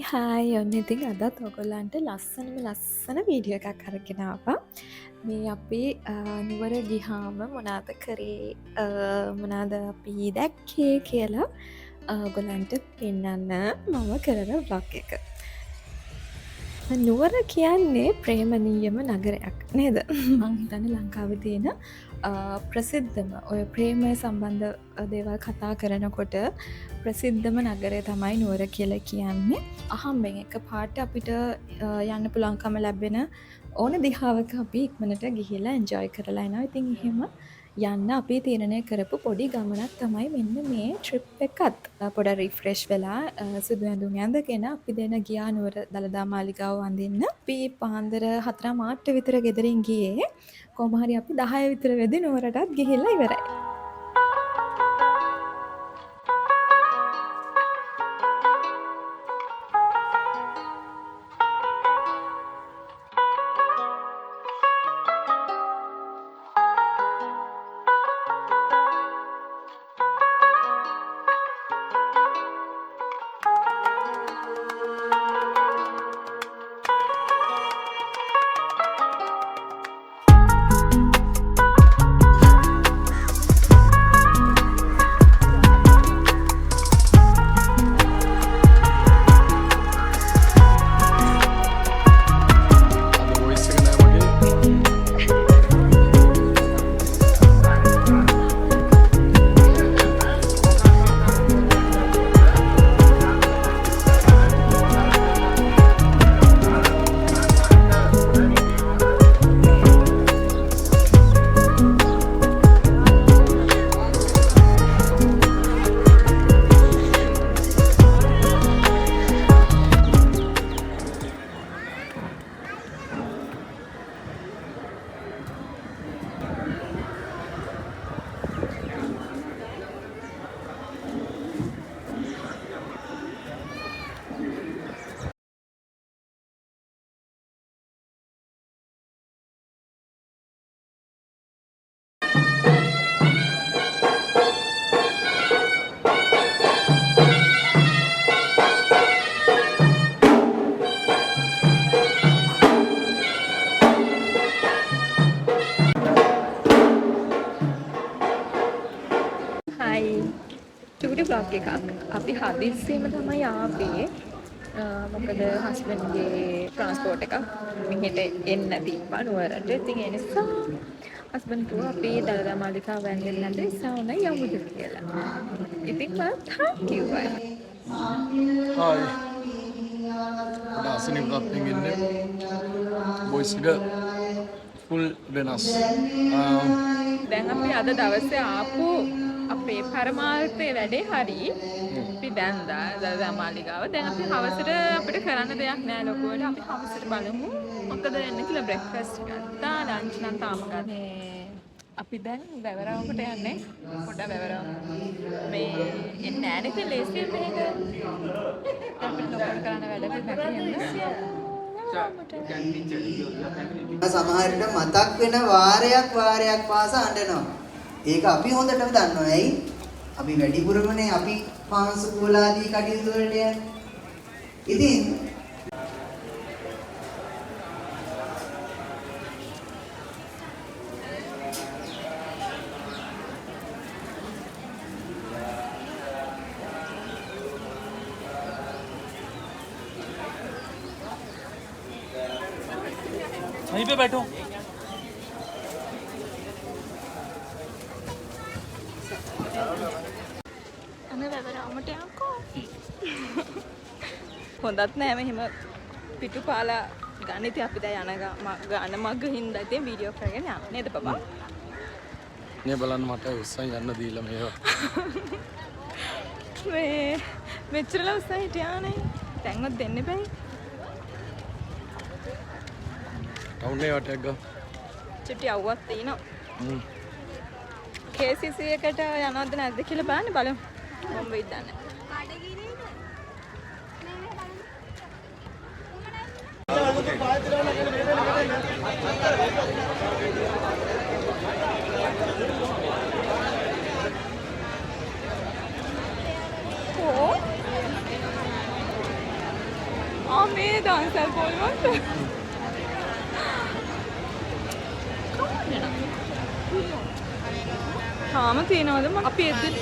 Hi ඔන්න ඉතින් අදත් ඔගොල්ලන්ට ලස්සන වීඩියෝ එකක් අරගෙනවා මේ අපි නුවර ගිහාම මොනාද කරේ මොනාද අපි දැක්කේ කියලා ගොලන්ට පෙන්නන්න මම කරන බ්ලොග් එක නුවර කියන්නේ ප්‍රේමණීයම නගරයක් නේද මංහිතන්න ලංකාව තියෙන ප්‍රසිද්ධම ඔය ප්‍රේමය සම්බන්ධ දේවල් කතා කරනකොට ප්‍රසිද්ධම නගරය තමයි නුවර කියල කියන්නේ අහම්බෙන් එක පාට අපිට යන්න පුළංකම ලැබෙන ඕන දිහාාවක අපි ඉක්මනට ගිහිලා එන්ජෝයි කරලා එනවා ඉතින් එහෙම යන්න අපි තීරණය කරපු පොඩි ගමනක් තමයි මෙන්න මේ ට්‍රිප් එකත් පොඩ රිෆ්‍රෙෂ් වෙලා සුදු ඇඳුම් ඇඳගෙන අපි දෙන ගියා නුවර දළදා මාලිගාව වඳින්න අපි පාන්දර 4:08 විතර ගෙදරින් ගියේ කොහොම හරි අපි 10 විතර වෙද්දි නුවරටත් ගිහිල්ලා ඉවරයි චුටි බ්ලොග් එකක් අපි හදිස්සියම තමයි ආවේ මොකද හස්බන්ඩ්ගේ ට්‍රාන්ස්පෝර්ට් එකක් මෙහෙට එන්න තිබ්බා නුවරට ඉතින් ඒ නිසා හස්බන්ඩ් කිව්වා අපි දළදා මාලිගාව වැන්දෙන්න නැද්ද ඉස්සවන යමුද කියලා ඉතින් මම තාක් කිව්වා හායි අසනිපත් ඉන්නේ වොයිස් එක ෆුල් වෙනස් දැන් අපි අද දවසේ ආපු අපේ පරමාර්ථයේ වැඩේ හරි අපි බැන්දා දළදා මාලිගාව දැන් අපි හවසට අපිට කරන්න දෙයක් නෑ ලොකුවට අපි හවසට බලමු මොකද වෙන්න කියලා බ්‍රෙක්ෆාස්ට් ගත්තා ලන්ච් නම් තාම ගන්නේ අපි දැන් වැවරවකට යන්නේ පොඩ්ඩක් වැවරව මේ එන්නේ නෑ නේද ලේසියෙන් මෙහෙට අපිට ලොකර කරන්න වැඩ සමහරට මතක් වෙන වාරයක් පාසා අඬනවා. ඒක අපි හොඳටම දන්නවා. ඇයි? අපි වැඩිපුරමනේ අපි පාංශු කෝලාදී කටයුතු වලට යන්නේ. ඉතින් वहीं पे बैठो අනේ වැවරවමට යකෝ හොඳත් නෑ මෙහෙම පිටුපාලා ගන්න ඉතින් අපි දැන් යන ගාන මග හින්දා ඉතින් වීඩියෝ කරගෙන යන්න නේද බබා නේ බලන්න මට උස්සන් යන්න දීලා මේවා මේ මෙච්චරලා උස්සන් හිටියානේ දැන්වත් දෙන්න බෑ ටවුන් එකට ගා චුටි අවුවක් තියෙනවා KCC එකට යනවද නැද්ද කියලා බලන්න බලමු මම වෙයි දන්නේ මේ ඩාන්සර් පොල්වත් තාම තියෙනවද අපි එද්දෙත්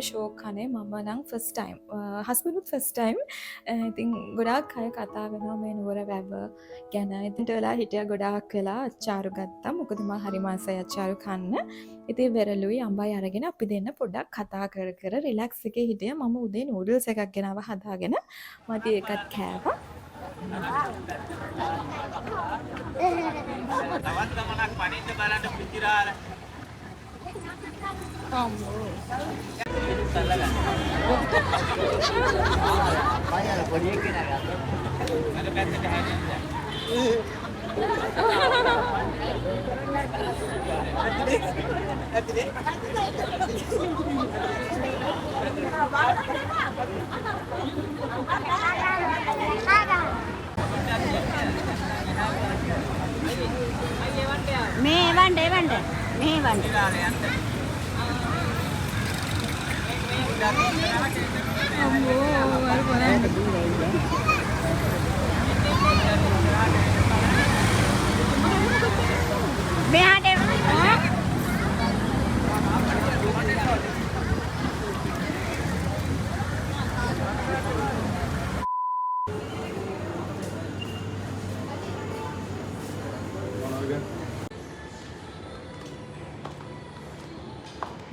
ෂෝක් කනේ මම නම් ෆස්ට් ටයිම් හස්බන්ඩ්ත් ෆස්ට් ටයිම් ඉතින් ගොඩාක් අය කතා වෙනවා මේ නුවර වැව ගැන. ඉතින් වෙලා හිටියා ගොඩාක් වෙලා අච්චාරු ගත්තා. මොකද මම හරි මාසයි අච්චාරු කන්න. ඉතින් වෙරළුයි අම්බයි අරගෙන අපි දෙන්න පොඩ්ඩක් කතා කර කර රිලැක්ස් එකේ හිටියා. මම උදේ නූඩල්ස් එකක් ගෙනාව හදාගෙන මම ඒකත් කෑවා. තවත් ගමනක් පනින්න බලන්න පිටිරාල මේ වණ්ඩ මේ වණ්ඩ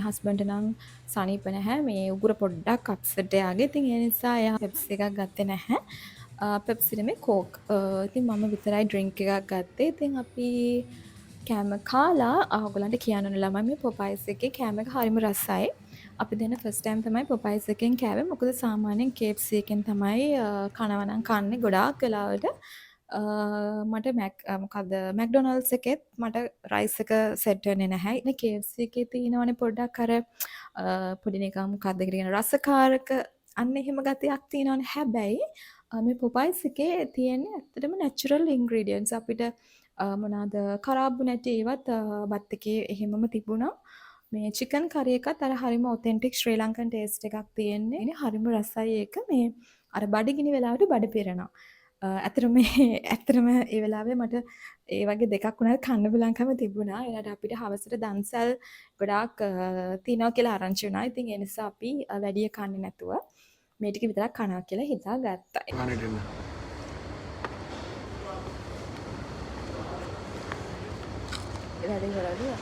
හස්බන්ඩ් නම් සනීප නැහැ. මේ උගුර පොඩ්ඩක් අප්සෙට් එයාගේ. ඉතින් ඒ නිසා එයා පෙප්සි එකක් ගත්තේ නැහැ. පෙප්සි නෙමෙයි කෝක්. ඉතින් මම විතරයි ඩ්‍රින්ක් එකක් ගත්තේ. ඉතින් අපි කෑම කාලා ඔයගොල්ලන්ට කියන්න ඕන ළමයි මේ පොපයිස් එකේ කෑම එක හරිම රසයි. අපි දෙන්න ෆස්ට් ටයිම් තමයි පොපයිස් එකෙන් කෑවේ. මොකද සාමාන්‍යයෙන් KFC එකෙන් තමයි කනවා නම් කන්නේ ගොඩාක් වෙලාවට. මට මැක්ඩොනල්ඩ්ස් එකෙත් මට රයිස් එක සෙට් වෙන්නේ නැහැ. ඉතින් KFC එකේ තියෙනවනේ පොඩ්ඩක් අර පොඩි නිකන් මොකක්ද කියන රසකාරක අන්න එහෙම ගතියක් තියෙනවනේ. හැබැයි මේ පොපයිස් එකේ තියෙන්නේ ඇත්තටම නැචරල් ඉන්ග්‍රීඩියන්ට්ස්. අපිට මොනවාද කරාබු නැටි ඒවත් බත් එකේ එහෙමම තිබුණා. මේ චිකන් කරි එකත් අර හරිම ඔතෙන්ටික් ශ්‍රී ලංකන් ටේස්ට් එකක් තියෙන්නේ. ඉතින් හරිම රසයි ඒක. මේ අර බඩගිනි වෙලාවට බඩ පිරෙනවා. ඇත්තටම ඒ වෙලාවේ මට ඒ වගේ දෙකක් වුණා කන්න බලංකම තිබුණා. ඒකට අපිට හවසට දන්සල් ගොඩාක් තියනවා කියලා ආරංචි වුණා. ඉතින් ඒ නිසා අපි වැඩි කන්නේ නැතුව මේ ටික විතරක් කනවා කියලා හිතා ගත්තා. වැඩි කරලා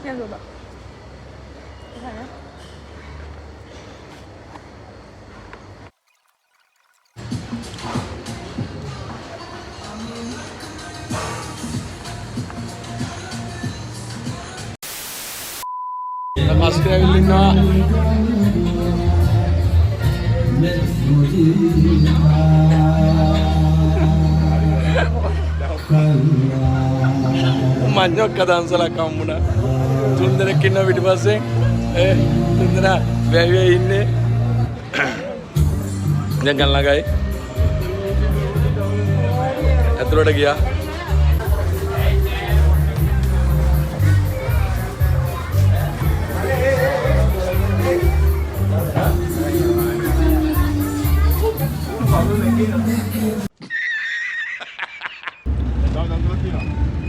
Yan baba. Sana. Lepas kaya මංජොක්ක දන්සලක් හම්බුණා. තුන් දෙනෙක් ඉන්නවා පිටිපස්සෙන්. තුන් දෙනා වැවියේ ඉන්නේ. දැන් ගල් ළඟයි. ඇතුළට ගියා.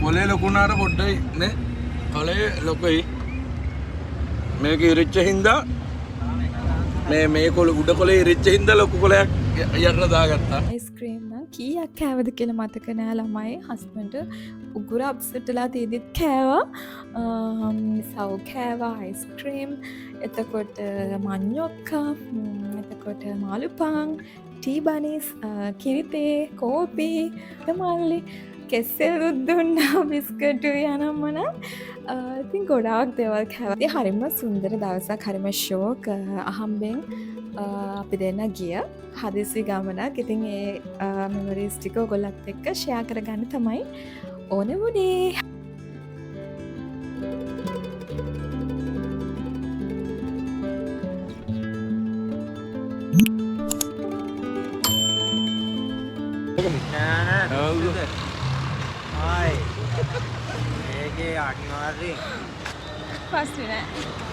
කොලේ ලොකුනාට පොඩ්ඩයි නේ කොලේ ලොකුයි මේක ඉරිච්ච හින්දා මේ කොළ උඩ කොලේ ඉරිච්ච හින්දා ලොකු කොලයක් යන්න දාගත්තා. අයිස්ක්‍රීම් නම් කීයක් කෑවද කියලා මතක නෑ ළමයි හස්බන්ඩ් උගුර අප්සෙට්ලා තියෙදිත් කෑවා සව් කෑවා අයිස්ක්‍රීම් එතකොට මං්ඥොක්කා එතකොට මාළුපාං ටීබනිස් කිරිතේ කෝපී මල්ලි කෙස්සෙරුත් දුන්නා බිස්කටු යනම්මන ඉතින් ගොඩාක් දෙවල් කැවති හරිම සුන්දර දවසක් හරිම ශෝක අහම්බෙන් අපි දෙන්න ගිය හදිසි ගමනක් ඉතින් ඒ මෙමරිස් ටික ඔයගොල්ලත් එක්ක ෂෙයා කරගන්න තමයි ඕන වුණේ. ඒකේ අනිවාර්යෙන් ෆස්ට් නෑ